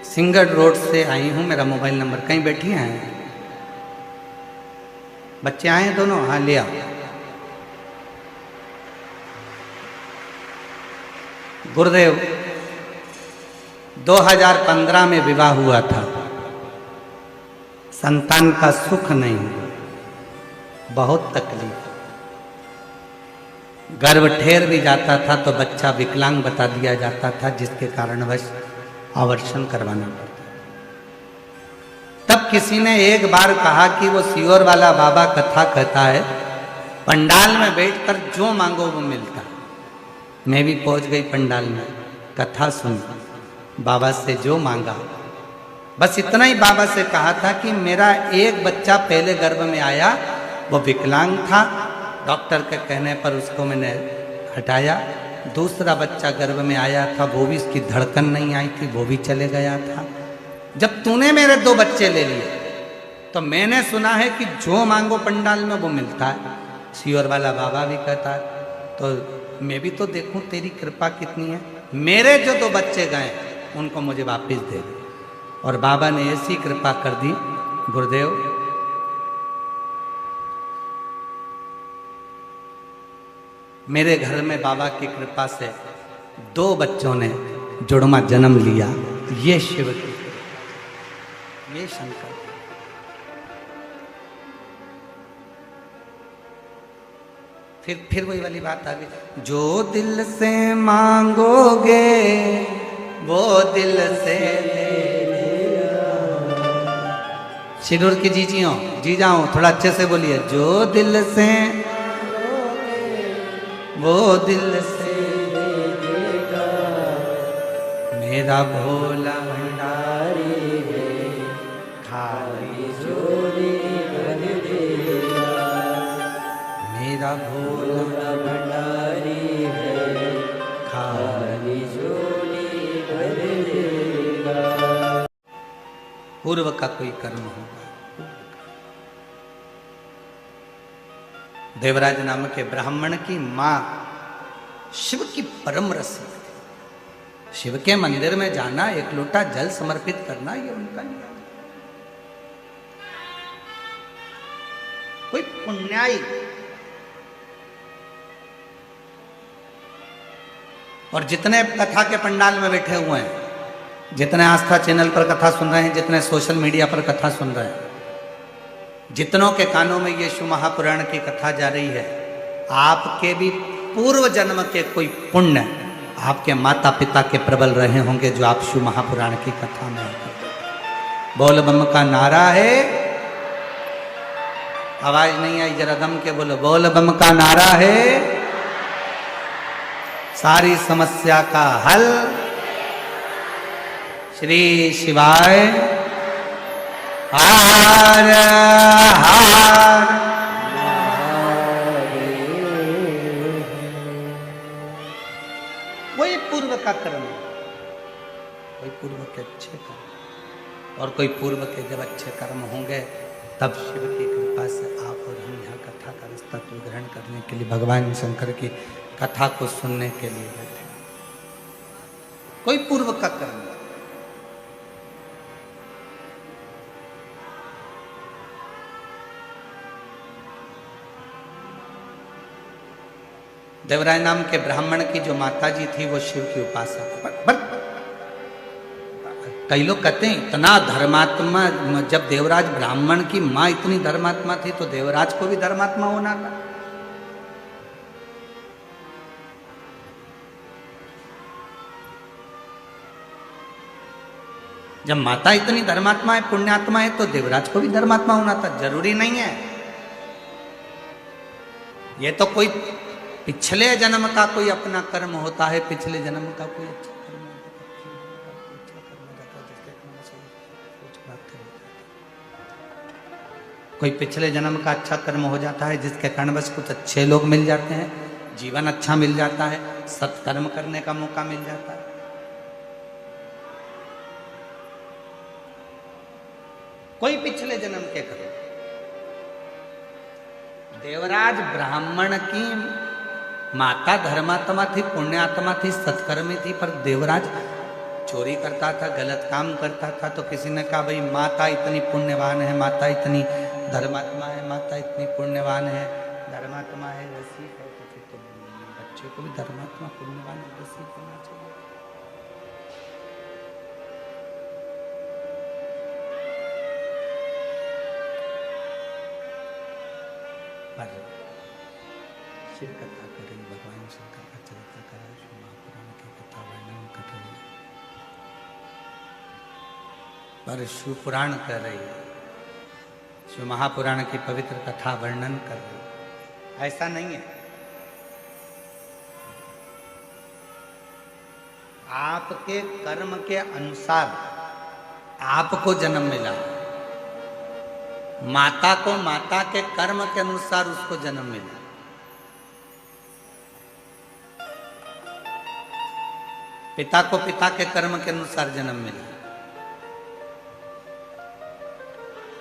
S1: सिंगड़ रोड से आई हूँ, मेरा मोबाइल नंबर, कहीं बैठी हैं बच्चे आए हैं दोनों, हाँ ले आओ। गुरुदेव 2015 में विवाह हुआ था, संतान का सुख नहीं हुआ, बहुत तकलीफ, गर्भ ठेर भी जाता था तो बच्चा विकलांग बता दिया जाता था, जिसके कारणवश आवर्षण करवाना पड़ता। तब किसी ने एक बार कहा कि वो सियोर वाला बाबा कथा कहता है, पंडाल में बैठकर जो मांगो वो मिलता। मैं भी पहुंच गई पंडाल में, कथा सुन, बाबा से जो मांगा, बस इतना ही बाबा से कहा था कि मेरा एक बच्चा पहले गर्भ में आया, वो विकलांग था, डॉक्टर के कहने पर उसको मैंने हटाया। दूसरा बच्चा गर्भ में आया था, वो भी इसकी धड़कन नहीं आई थी, वो भी चले गया था। जब तूने मेरे 2 बच्चे ले लिए तो मैंने सुना है कि जो मांगो पंडाल में वो मिलता है। सियोर वाला बाबा भी कहता है, तो मैं भी तो देखूं तेरी कृपा कितनी है। मेरे जो 2 बच्चे गए उनको मुझे वापस दे दे। और बाबा ने ऐसी कृपा कर दी, गुरुदेव मेरे घर में बाबा की कृपा से 2 बच्चों ने जुड़वा जन्म लिया। ये शिव की, ये शंकर। फिर वही वाली बात आ गई, जो दिल से मांगोगे वो दिल से शिरूर की जीजियों जी जाओ, थोड़ा अच्छे से बोलिए, जो दिल से वो दिल से देगा, मेरा भोला भंडारी है, खाली झोली भर देगा, मेरा भोला भंडारी है, खाली झोली भर देगा। पूर्व का कोई कर्म होगा। देवराज नाम के ब्राह्मण की मां शिव की परम रसिक थी। शिव के मंदिर में जाना, एक लोटा जल समर्पित करना, ये उनका नियम। कोई पुण्याई और जितने कथा के पंडाल में बैठे हुए हैं, जितने आस्था चैनल पर कथा सुन रहे हैं, जितने सोशल मीडिया पर कथा सुन रहे हैं, जितनों के कानों में ये शिव महापुराण की कथा जा रही है, आपके भी पूर्व जन्म के कोई पुण्य आपके माता पिता के प्रबल रहे होंगे, जो आप शिव महापुराण की कथा में बोल बम का नारा है। आवाज नहीं आई, जरा दम के बोलो, बोल बम का नारा है, सारी समस्या का हल श्री शिवाय हार हार। वही पूर्व का कर्म, कोई पूर्व के अच्छे कर्म, और कोई पूर्व के जब अच्छे कर्म होंगे तब शिव की कृपा से आप और हम यहाँ कथा का तत्व ग्रहण करने के लिए, भगवान शंकर की कथा को सुनने के लिए बैठे। कोई पूर्व का कर्म, देवराय नाम के ब्राह्मण की जो माता जी थी वो शिव की उपासक। कई लोग कहते हैं इतना धर्मात्मा, जब देवराज ब्राह्मण की माँ इतनी धर्मात्मा थी तो देवराज को भी धर्मात्मा होना था। जब माता इतनी धर्मात्मा है, पुण्यात्मा है, तो देवराज को भी धर्मात्मा होना था। जरूरी नहीं है, ये तो कोई पिछले जन्म का कोई अपना कर्म होता है, पिछले जन्म का कोई अच्छा कर्म होता है, कोई पिछले जन्म का अच्छा कर्म हो जाता है जिसके कारण बस कुछ अच्छे लोग मिल जाते हैं, जीवन अच्छा मिल जाता है, सत्कर्म करने का मौका मिल जाता है। कोई पिछले जन्म के कर्म। देवराज ब्राह्मण की माता धर्मात्मा थी, पुण्यात्मा थी, सत्कर्मी थी, पर देवराज चोरी करता था, गलत काम करता था। तो किसी ने कहा भाई माता इतनी पुण्यवान है, माता इतनी धर्मात्मा है, माता इतनी पुण्यवान है, धर्मात्मा है, रसिक है, तो फिर तो बच्चे को भी धर्मात्मा पुण्यवान रसिक होना चाहिए। शिव कथा कर रही, भगवान शंकर का चरित्र कर रही, शिव महापुराण की कथा वर्णन कर रही है, पर शिव पुराण कर रही है, शिव महापुराण की पवित्र कथा वर्णन कर रही है। ऐसा नहीं है। आपके कर्म के अनुसार आपको जन्म मिला, माता को माता के कर्म के अनुसार उसको जन्म मिला। पिता को पिता के कर्म के अनुसार जन्म मिला,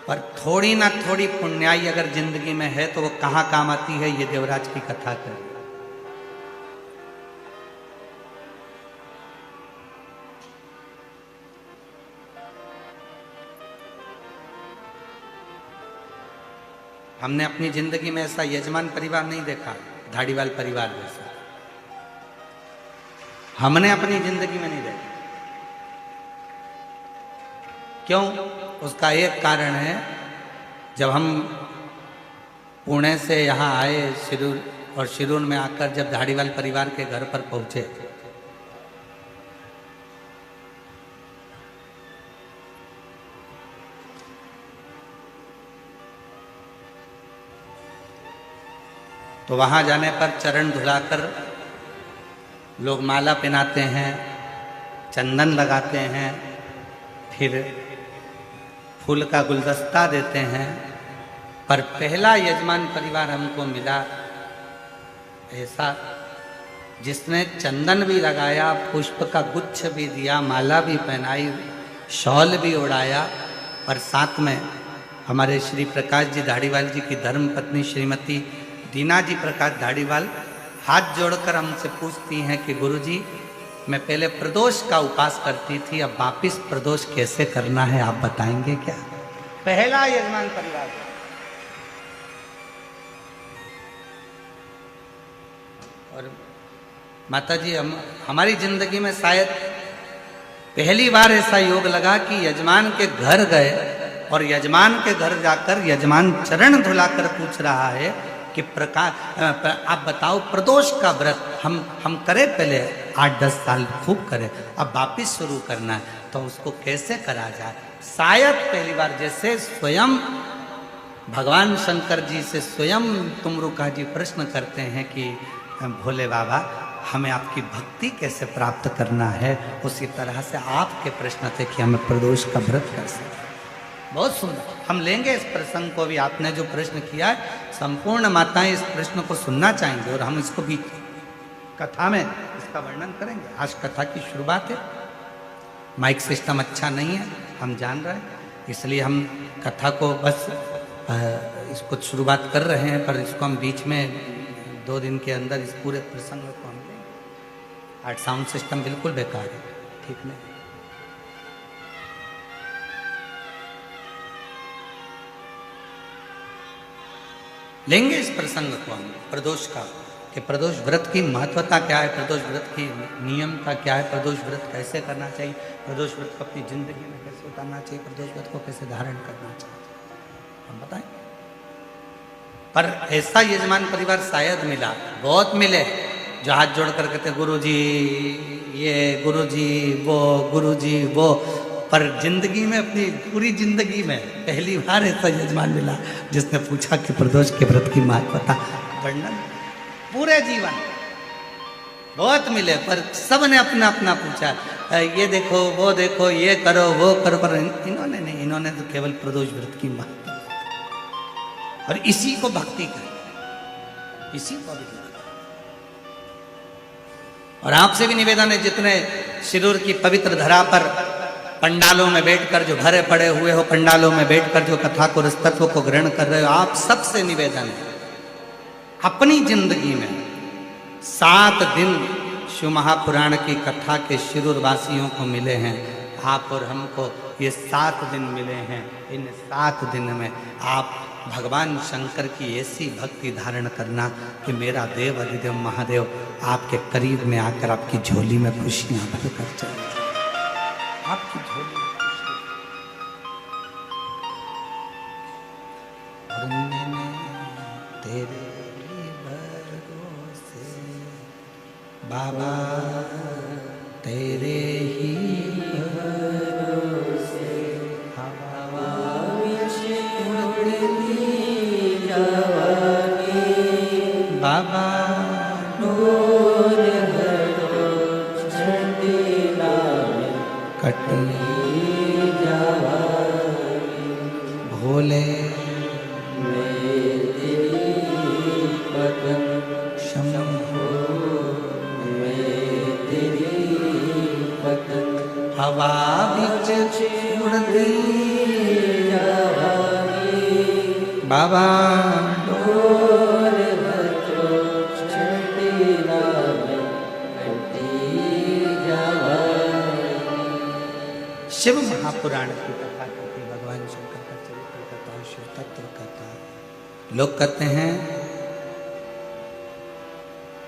S1: पर थोड़ी ना थोड़ी पुण्याई अगर जिंदगी में है तो वो कहां काम आती है, ये देवराज की कथा कर। हमने अपनी जिंदगी में ऐसा यजमान परिवार नहीं देखा, धाड़ीवाल परिवार जैसा हमने अपनी जिंदगी में नहीं देखा। क्यों? उसका एक कारण है, जब हम पुणे से यहाँ आए शिरूर, और शिरूर में आकर जब धाड़ीवाल परिवार के घर पर पहुंचे तो वहां जाने पर चरण धुलाकर लोग माला पहनाते हैं, चंदन लगाते हैं, फिर फूल का गुलदस्ता देते हैं। पर पहला यजमान परिवार हमको मिला ऐसा जिसने चंदन भी लगाया, पुष्प का गुच्छ भी दिया, माला भी पहनाई, शॉल भी उड़ाया, और साथ में हमारे श्री प्रकाश जी धाड़ीवाल जी की धर्म पत्नी श्रीमती दीना जी प्रकाश धाड़ीवाल हाथ जोड़कर हमसे पूछती हैं कि गुरुजी, मैं पहले प्रदोष का उपास करती थी, अब वापिस प्रदोष कैसे करना है आप बताएंगे क्या? पहला यजमान परिवार। और माता जी, हमारी जिंदगी में शायद पहली बार ऐसा योग लगा कि यजमान के घर गए और यजमान के घर जाकर यजमान चरण धुलाकर पूछ रहा है कि आप बताओ प्रदोष का व्रत हम करें, पहले 8-10 साल खूब करें, अब वापिस शुरू करना है, तो उसको कैसे करा जाए? शायद पहली बार जैसे स्वयं भगवान शंकर जी से स्वयं तुमरुका जी प्रश्न करते हैं कि भोले बाबा हमें आपकी भक्ति कैसे प्राप्त करना है, उसी तरह से आपके प्रश्न थे कि हमें प्रदोष का व्रत कर सकते। बहुत सुंदर, हम लेंगे इस प्रसंग को भी। आपने जो प्रश्न किया है, संपूर्ण माताएं इस प्रश्न को सुनना चाहेंगे और हम इसको भी कथा में इसका वर्णन करेंगे। आज कथा की शुरुआत है, माइक सिस्टम अच्छा नहीं है, हम जान रहे हैं, इसलिए हम कथा को बस इसको शुरुआत कर रहे हैं, पर इसको हम बीच में 2 दिन के अंदर इस पूरे प्रसंग को हम लेंगे। आज साउंड सिस्टम बिल्कुल बेकार है, ठीक नहीं। लेंगे इस प्रसंग को हम प्रदोष का, कि प्रदोष व्रत की महत्वता क्या है, प्रदोष व्रत की नियमता क्या है, प्रदोष व्रत कैसे करना चाहिए, प्रदोष व्रत को अपनी जिंदगी में कैसे उतारना चाहिए, प्रदोष व्रत को कैसे धारण करना चाहिए, हम बताएं। पर ऐसा यजमान परिवार शायद मिला, बहुत मिले, जो हाथ जोड़ कर कहते गुरुजी ये, गुरुजी वो, गुरुजी वो। पर जिंदगी में, अपनी पूरी जिंदगी में पहली बार ऐसा यजमान मिला जिसने पूछा कि प्रदोष के व्रत की महत्वता वर्णन। पूरे जीवन बहुत मिले, पर सब ने अपना अपना पूछा, ये देखो वो देखो, ये करो वो करो, पर इन्होंने नहीं, इन्होंने तो केवल प्रदोष व्रत की महत्वता और इसी को भक्ति कर, इसी को भी। और आपसे भी निवेदन है, जितने शिरूर की पवित्र धरा पर पंडालों में बैठकर जो भरे पड़े हुए हो, पंडालों में बैठकर जो कथा को, रसतत्व को ग्रहण कर रहे हो, आप सबसे निवेदन है, अपनी जिंदगी में 7 दिन शिव महापुराण की कथा के शिरूर वासियों को मिले हैं, आप और हमको ये 7 दिन मिले हैं। इन 7 दिन में आप भगवान शंकर की ऐसी भक्ति धारण करना कि मेरा देव अधिदेव महादेव आपके करीब में आकर आपकी झोली में खुशियां भर कर चले, आपकी झोली में खुशियां। और मैंने तेरे भरोसे बाबा, तेरे ही भरोसे हवा विच उड़ती जवानी, बाबा नूर भरो झंडीला में कटी जवानी, भोले मैं तेरी पदम शंभो, मैं तेरी पदम हवा विच उड़ती जवानी, बाबा नूर भरो झंडीला में कटी जवानी। शिव महापुराण की कथा कहती, भगवान शंकर का चरित्र कथा, शिव तत्व कथा। लोग कहते हैं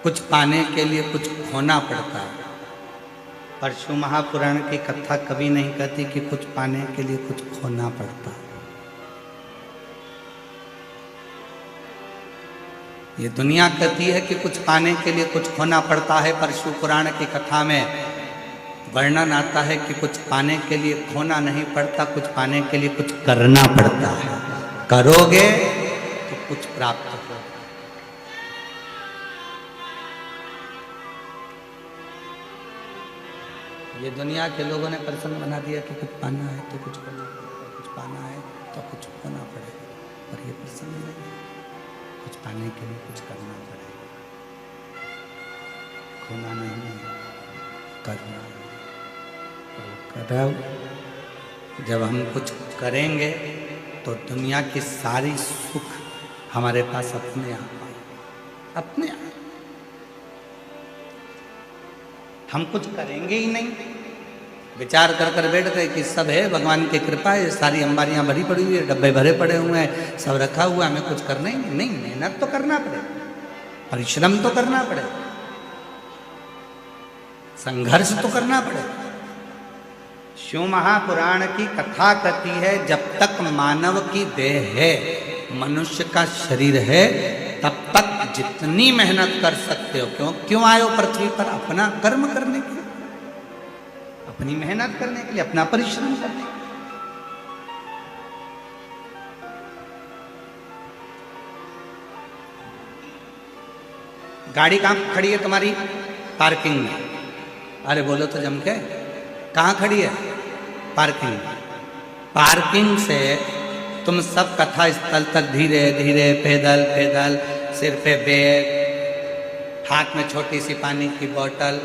S1: कुछ पाने के लिए कुछ खोना पड़ता है, पर शिव महापुराण की कथा कभी नहीं कहती कि कुछ पाने के लिए कुछ खोना पड़ता है। ये दुनिया कहती है कि कुछ पाने के लिए कुछ खोना पड़ता है, पर शिव पुराण की कथा में वर्णन आता है कि कुछ पाने के लिए खोना नहीं पड़ता, कुछ पाने के लिए कुछ करना पड़ता है। करोगे तो कुछ प्राप्त होगा। ये दुनिया के लोगों ने प्रसन्न बना दिया कि कुछ पाना है तो कुछ करना पड़ेगा, कुछ पाना है तो कुछ होना पड़ेगा, पर ये प्रसन्न नहीं है। कुछ पाने के लिए कुछ करना पड़ेगा, खोना नहीं है, करना है। करो, जब हम कुछ करेंगे तो दुनिया की सारी सुख हमारे पास अपने आप आए, अपने आप। हम कुछ करेंगे ही नहीं, विचार कर कर बैठ गए कि सब है, भगवान की कृपा है, सारी अंबारियां भरी पड़ी हुई है, डब्बे भरे पड़े हुए हैं, सब रखा हुआ है, हमें कुछ करना ही नहीं। मेहनत तो करना पड़ेगा, परिश्रम तो करना पड़ेगा, संघर्ष तो करना पड़ेगा। शिव महापुराण की कथा कहती है, जब तक मानव की देह है, मनुष्य का शरीर है, तब तक जितनी मेहनत कर सकते हो। क्यों आए हो पृथ्वी पर? अपना कर्म करने के लिए, अपनी मेहनत करने के लिए, अपना परिश्रम करने के लिए। गाड़ी कहां खड़ी है तुम्हारी? पार्किंग में। अरे बोलो तो जम के, कहां खड़ी है? पार्किंग में। पार्किंग से तुम सब कथा स्थल तक धीरे धीरे पैदल पैदल, सिर पे बैग, हाथ में छोटी सी पानी की बोतल,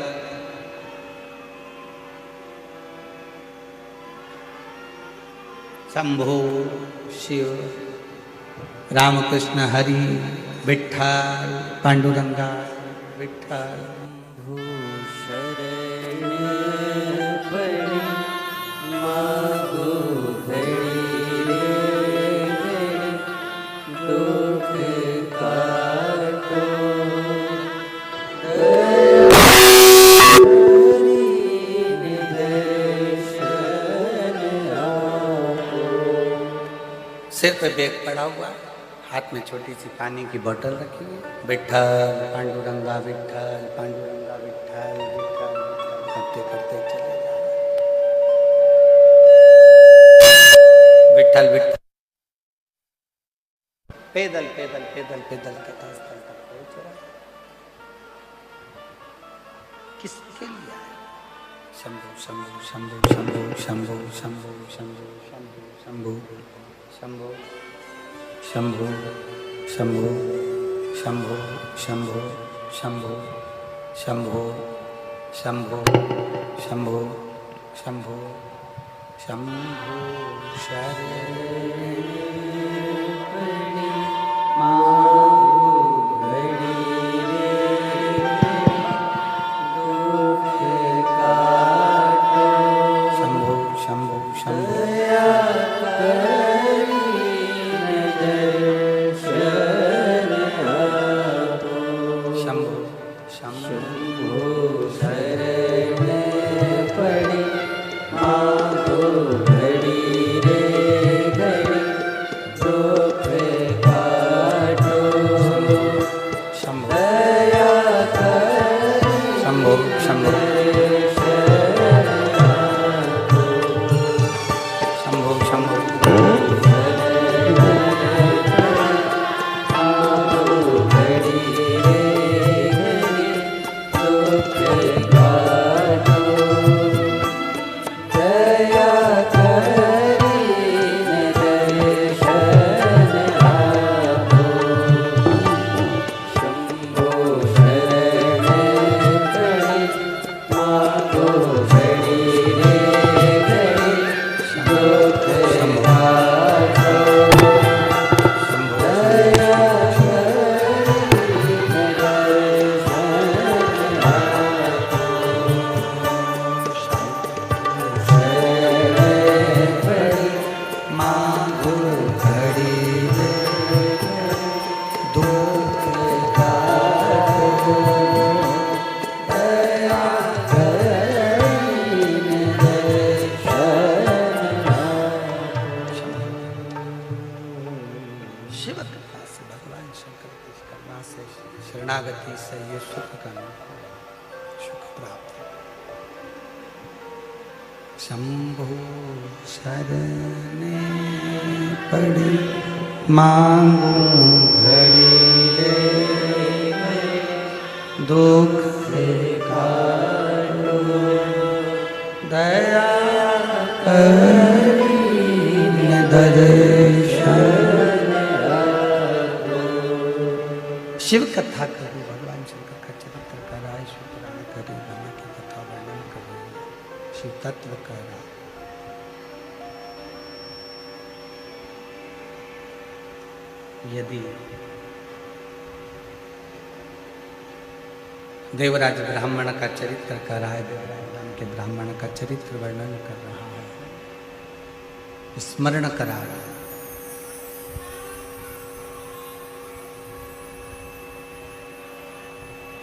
S1: शंभु शिव, रामकृष्ण हरि, विठ्ठल, पांडुरंगा, विठ्ठल। सिर पे बैग पड़ा हुआ, हाथ में छोटी सी पानी की बोतल रखी हुई, विट्ठल पांडुरंगा विट्ठल पांडुरंगा विट्ठल विट्ठल करते करते चले जा रहे। विट्ठल विट्ठल पैदल पैदल पैदल पैदल कथास्थल तक पहुंच रहा। किसके लिए आया? शंभु शंभु शंभु शंभु शंभु शंभु शंभु शंभु शंभु शंभु शंभु शंभु शंभु शंभु शंभु शंभु शंभु शंभु शंभु शरण शरणागति से ये सुख करना, सुख प्राप्त। शंभु शरणे पड़ी मांगू घड़ी ले दुख काटो दया करीन दर्शन। शिव कथा करी, भगवान शंकर का चरित्र कराए, शिव पुराण करे, ब्रह्मा की कथा वर्णन करे, शिव तत्व करा। यदि देवराज ब्राह्मण का चरित्र कर रहा है, देवराज राम के ब्राह्मण का चरित्र वर्णन कर रहा है, स्मरण करा रहा है,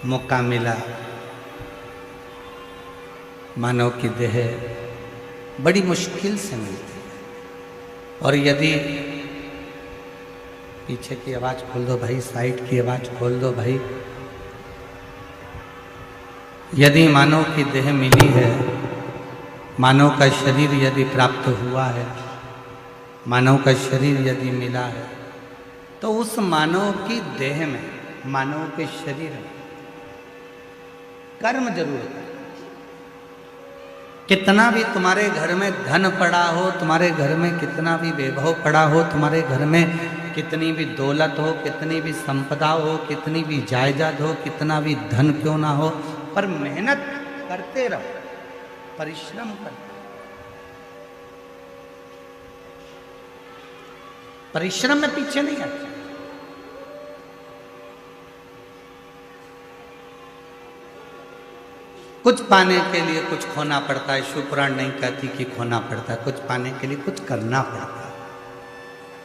S1: मौका मिला, मानव की देह बड़ी मुश्किल से मिलती है। और यदि पीछे की आवाज खोल दो भाई, साइड की आवाज खोल दो भाई, यदि मानव की देह मिली है, मानव का शरीर यदि प्राप्त हुआ है, मानव का शरीर यदि मिला है, तो उस मानव की देह में, मानव के शरीर में कर्म जरूर है। कितना भी तुम्हारे घर में धन पड़ा हो, तुम्हारे घर में कितना भी वैभव पड़ा हो, तुम्हारे घर में कितनी भी दौलत हो, कितनी भी संपदा हो, कितनी भी जायदाद हो, कितना भी धन क्यों ना हो, पर मेहनत करते रहो, परिश्रम करते रहो। परिश्रम में पीछे नहीं हटना। कुछ पाने के लिए कुछ खोना पड़ता है। शिव पुराण नहीं कहती कि खोना पड़ता है, कुछ पाने के लिए कुछ करना पड़ता है।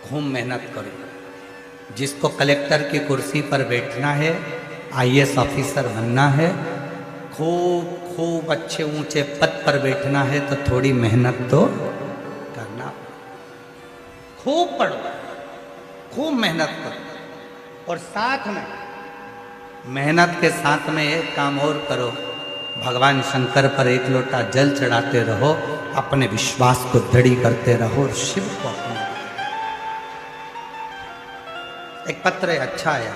S1: खूब मेहनत करो। जिसको कलेक्टर की कुर्सी पर बैठना है, IAS ऑफिसर बनना है, खूब खूब अच्छे ऊंचे पद पर बैठना है, तो थोड़ी मेहनत तो करना पड़ेगा। खूब पढ़ो, खूब मेहनत करो, और साथ में मेहनत के साथ में एक काम और करो, भगवान शंकर पर एक लोटा जल चढ़ाते रहो, अपने विश्वास को दृढ़ करते रहो और शिव को अपना। एक पत्र अच्छा आया,